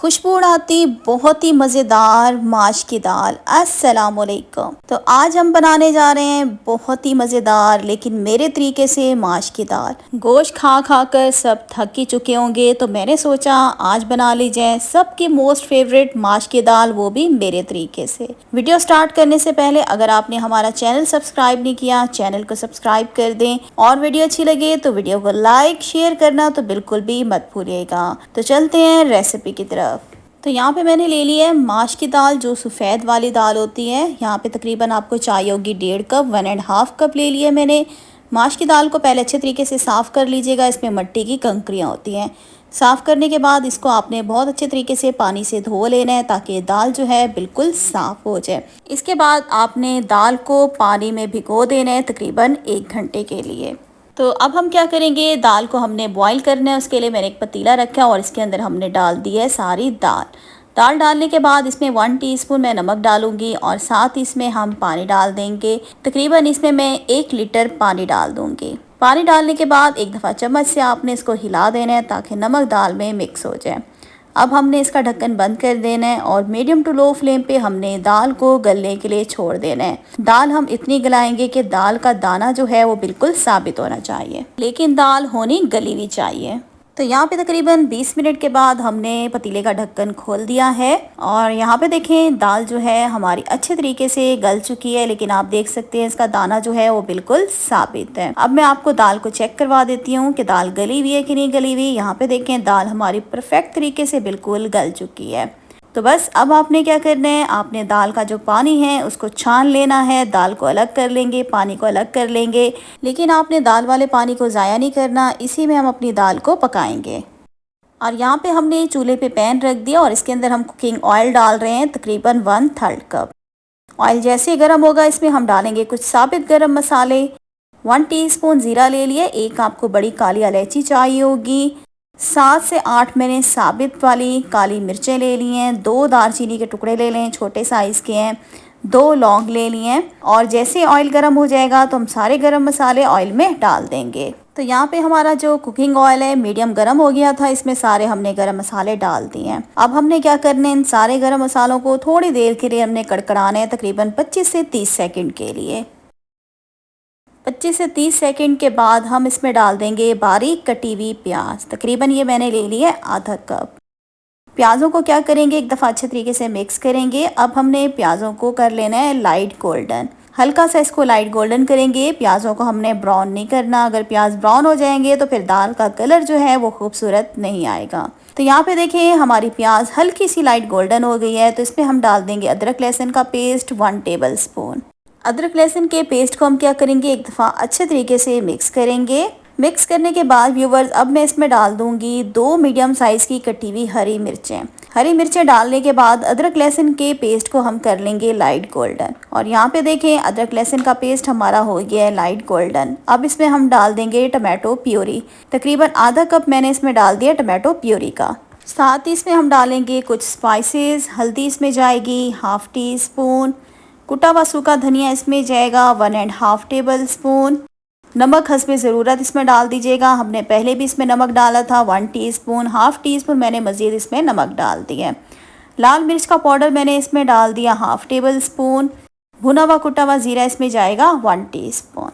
खुशबू उड़ाती बहुत ही मज़ेदार माश की दाल। अस्सलाम वालेकुम। तो आज हम बनाने जा रहे हैं बहुत ही मज़ेदार लेकिन मेरे तरीके से माश की दाल। गोश्त खा खा कर सब थक ही चुके होंगे, तो मैंने सोचा आज बना ली जाए सबकी मोस्ट फेवरेट माश की दाल, वो भी मेरे तरीके से। वीडियो स्टार्ट करने से पहले अगर आपने हमारा चैनल सब्सक्राइब नहीं किया, चैनल को सब्सक्राइब कर दें और वीडियो अच्छी लगे तो वीडियो को लाइक शेयर करना तो बिल्कुल भी मत भूलिएगा। तो चलते हैं रेसिपी की तरफ। तो यहाँ पे मैंने ले ली है माश की दाल, जो सफ़ेद वाली दाल होती है। यहाँ पे तकरीबन आपको चाहिए होगी 1.5 कप, 1.5 कप ले लिया मैंने। माश की दाल को पहले अच्छे तरीके से साफ़ कर लीजिएगा, इसमें मिट्टी की कंकरियाँ होती हैं। साफ़ करने के बाद इसको आपने बहुत अच्छे तरीके से पानी से धो लेना है ताकि दाल जो है बिल्कुल साफ़ हो जाए। इसके बाद आपने दाल को पानी में भिगो देना है तकरीबन 1 घंटे के लिए। तो अब हम क्या करेंगे, दाल को हमने बॉईल करना है। उसके लिए मैंने एक पतीला रखा और इसके अंदर हमने डाल दी है सारी दाल। दाल डालने के बाद इसमें 1 टीस्पून मैं नमक डालूंगी और साथ ही इसमें हम पानी डाल देंगे। तकरीबन इसमें मैं 1 लीटर पानी डाल दूंगी। पानी डालने के बाद एक दफ़ा चम्मच से आपने इसको हिला देना है ताकि नमक दाल में मिक्स हो जाए। अब हमने इसका ढक्कन बंद कर देना है और मीडियम टू लो फ्लेम पे हमने दाल को गलने के लिए छोड़ देना है। दाल हम इतनी गलाएंगे कि दाल का दाना जो है वो बिल्कुल साबित होना चाहिए, लेकिन दाल होनी गली हुई चाहिए। तो यहाँ पे तकरीबन 20 मिनट के बाद हमने पतीले का ढक्कन खोल दिया है और यहाँ पे देखें दाल जो है हमारी अच्छे तरीके से गल चुकी है, लेकिन आप देख सकते हैं इसका दाना जो है वो बिल्कुल साबित है। अब मैं आपको दाल को चेक करवा देती हूँ कि दाल गली हुई है कि नहीं गली हुई। यहाँ पे देखें दाल हमारी परफेक्ट तरीके से बिल्कुल गल चुकी है। तो बस अब आपने क्या करना है, आपने दाल का जो पानी है उसको छान लेना है। दाल को अलग कर लेंगे, पानी को अलग कर लेंगे, लेकिन आपने दाल वाले पानी को ज़ाया नहीं करना, इसी में हम अपनी दाल को पकाएंगे। और यहाँ पे हमने चूल्हे पे पैन रख दिया और इसके अंदर हम कुकिंग ऑयल डाल रहे हैं तकरीबन 1/3 कप। ऑयल जैसे गर्म होगा इसमें हम डालेंगे कुछ साबित गरम मसाले। 1 टीस्पून ज़ीरा ले लिया, एक आपको बड़ी काली इलायची चाहिए होगी, 7 से 8 मैंने साबित वाली काली मिर्चें ले ली हैं, 2 दालचीनी के टुकड़े ले लें, छोटे साइज़ के हैं, 2 लौंग ले लिए हैं। और जैसे ऑयल गर्म हो जाएगा तो हम सारे गरम मसाले ऑयल में डाल देंगे। तो यहाँ पे हमारा जो कुकिंग ऑयल है मीडियम गर्म हो गया था, इसमें सारे हमने गरम मसाले डाल दिए हैं। अब हमने क्या करना है, इन सारे गरम मसालों को थोड़ी देर के लिए हमने कड़कड़ाना है, तकरीबन 25 से 30 सेकेंड के लिए। 25 से 30 सेकंड के बाद हम इसमें डाल देंगे बारीक कटी हुई प्याज। तकरीबन ये मैंने ले ली है आधा कप। प्याज़ों को क्या करेंगे, एक दफ़ा अच्छे तरीके से मिक्स करेंगे। अब हमने प्याज़ों को कर लेना है लाइट गोल्डन, हल्का सा इसको लाइट गोल्डन करेंगे। प्याज़ों को हमने ब्राउन नहीं करना, अगर प्याज ब्राउन हो जाएंगे तो फिर दाल का कलर जो है वो खूबसूरत नहीं आएगा। तो यहाँ पे देखें हमारी प्याज हल्की सी लाइट गोल्डन हो गई है। तो इसमें हम डाल देंगे अदरक लहसुन का पेस्ट 1 टेबल स्पून। अदरक लहसुन के पेस्ट को हम क्या करेंगे, एक दफ़ा अच्छे तरीके से मिक्स करेंगे। मिक्स करने के बाद व्यूवर्स अब मैं इसमें डाल दूंगी 2 मीडियम साइज़ की कटी हुई हरी मिर्चें। हरी मिर्चें डालने के बाद अदरक लहसुन के पेस्ट को हम कर लेंगे लाइट गोल्डन। और यहाँ पे देखें अदरक लहसुन का पेस्ट हमारा हो गया है लाइट गोल्डन। अब इसमें हम डाल देंगे टमाटो प्यूरी। तकरीबन आधा कप मैंने इसमें डाल दिया टमाटो प्यूरी का। साथ ही इसमें हम डालेंगे कुछ स्पाइसेस। हल्दी इसमें जाएगी 1/2 टीस्पून, कुटा हुआ सूखा धनिया इसमें जाएगा 1.5 टेबल स्पून। नमक हस्बे ज़रूरत इसमें डाल दीजिएगा, हमने पहले भी इसमें नमक डाला था 1 टीस्पून। 1/2 टीस्पून मैंने मज़ीद इसमें नमक डाल दिया। लाल मिर्च का पाउडर मैंने इसमें डाल दिया 1/2 टेबल स्पून। भुना हुआ कुटा हुआ ज़ीरा इसमें जाएगा 1 टीस्पून।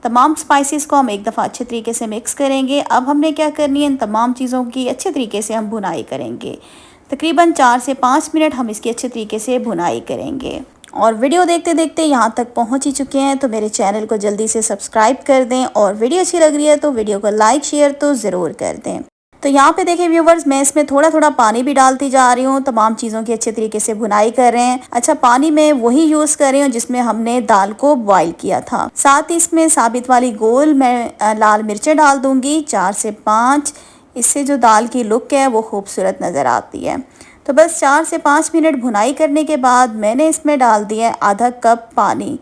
तमाम स्पाइसेस को हम एक दफ़ा अच्छे तरीके से मिक्स करेंगे। अब हमने क्या करनी है, इन तमाम चीज़ों की अच्छे तरीके से हम भुनाई करेंगे। तकरीबन 4 से 5 मिनट हम इसकी अच्छे तरीके से भुनाई करेंगे। और वीडियो देखते देखते यहाँ तक पहुँच ही चुके हैं तो मेरे चैनल को जल्दी से सब्सक्राइब कर दें और वीडियो अच्छी लग रही है तो वीडियो को लाइक शेयर तो ज़रूर कर दें। तो यहाँ पे देखें व्यूवर्स, मैं इसमें थोड़ा थोड़ा पानी भी डालती जा रही हूँ। तमाम चीज़ों की अच्छे तरीके से भुनाई कर रहे हैं। अच्छा, पानी में वही यूज़ कर रही हूँ जिसमें हमने दाल को बॉईल किया था। साथ ही इसमें साबित वाली गोल मैं लाल मिर्चें डाल दूँगी 4 से 5। इससे जो दाल की लुक है वो खूबसूरत नज़र आती है। तो बस 4 से 5 मिनट भुनाई करने के बाद मैंने इसमें डाल दिया आधा कप पानी।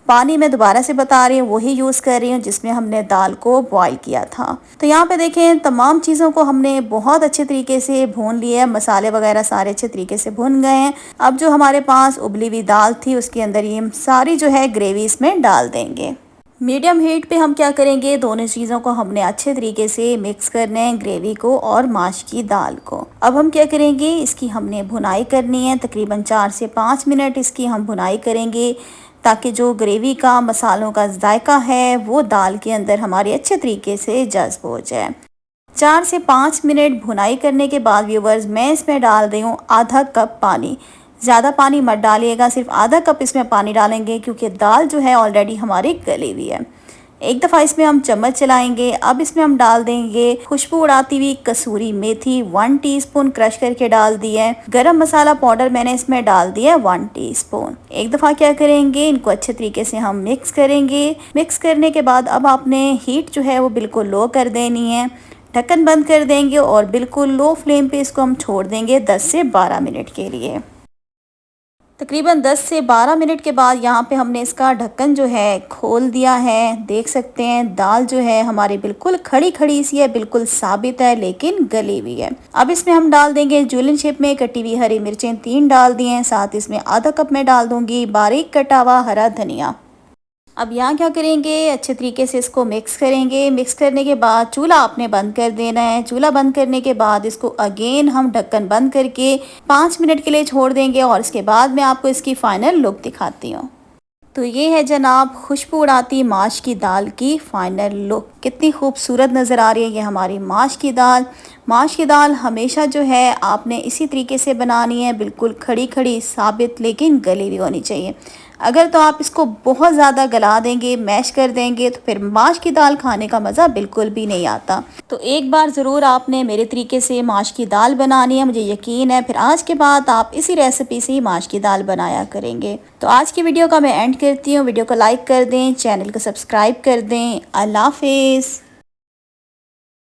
पानी मैं दोबारा से बता रही हूँ वही यूज़ कर रही हूँ जिसमें हमने दाल को बॉईल किया था। तो यहाँ पे देखें तमाम चीज़ों को हमने बहुत अच्छे तरीके से भून लिया है। मसाले वगैरह सारे अच्छे तरीके से भुन गए हैं। अब जो हमारे पास उबली हुई दाल थी उसके अंदर ये सारी जो है ग्रेवी इसमें डाल देंगे। मीडियम हीट पे हम क्या करेंगे, दोनों चीज़ों को हमने अच्छे तरीके से मिक्स करना है, ग्रेवी को और माश की दाल को। अब हम क्या करेंगे, इसकी हमने भुनाई करनी है, तकरीबन 4 से 5 मिनट इसकी हम भुनाई करेंगे ताकि जो ग्रेवी का मसालों का जायका है वो दाल के अंदर हमारे अच्छे तरीके से जज्ब हो जाए। 4 से 5 मिनट भुनाई करने के बाद व्यूवर्स मैं इसमें डाल रही हूँ आधा कप पानी। ज़्यादा पानी मत डालिएगा, सिर्फ आधा कप इसमें पानी डालेंगे क्योंकि दाल जो है ऑलरेडी हमारी गली हुई है। एक दफ़ा इसमें हम चम्मच चलाएंगे। अब इसमें हम डाल देंगे खुशबू उड़ाती हुई कसूरी मेथी 1 टीस्पून क्रश करके डाल दी है। गरम मसाला पाउडर मैंने इसमें डाल दिया है 1 टीस्पून। एक दफ़ा क्या करेंगे, इनको अच्छे तरीके से हम मिक्स करेंगे। मिक्स करने के बाद अब आपने हीट जो है वो बिल्कुल लो कर देनी है, ढक्कन बंद कर देंगे और बिल्कुल लो फ्लेम पे इसको हम छोड़ देंगे 10 से 12 मिनट के लिए। तकरीबन 10 से 12 मिनट के बाद यहाँ पे हमने इसका ढक्कन जो है खोल दिया है। देख सकते हैं दाल जो है हमारी बिल्कुल खड़ी खड़ी सी है, बिल्कुल साबित है लेकिन गली हुई है। अब इसमें हम डाल देंगे जुलियन शेप में कटी हुई हरी मिर्चें 3 डाल दी हैं, साथ इसमें आधा कप में डाल दूंगी बारीक कटा हुआ हरा धनिया। अब यहाँ क्या करेंगे, अच्छे तरीके से इसको मिक्स करेंगे। मिक्स करने के बाद चूल्हा आपने बंद कर देना है। चूल्हा बंद करने के बाद इसको अगेन हम ढक्कन बंद करके 5 मिनट के लिए छोड़ देंगे और इसके बाद मैं आपको इसकी फाइनल लुक दिखाती हूँ। तो ये है जनाब खुशबू उड़ाती माश की दाल की फाइनल लुक। कितनी खूबसूरत नज़र आ रही है ये हमारी माश की दाल। माश की दाल हमेशा जो है आपने इसी तरीके से बनानी है, बिल्कुल खड़ी खड़ी साबित लेकिन गली हुई होनी चाहिए। अगर तो आप इसको बहुत ज़्यादा गला देंगे, मैश कर देंगे, तो फिर माश की दाल खाने का मज़ा बिल्कुल भी नहीं आता। तो एक बार ज़रूर आपने मेरे तरीके से माश की दाल बनानी है, मुझे यकीन है फिर आज के बाद आप इसी रेसिपी से ही माश की दाल बनाया करेंगे। तो आज की वीडियो का मैं एंड करती हूँ। वीडियो को लाइक कर दें, चैनल को सब्सक्राइब कर दें। अल्लाह हाफिज़।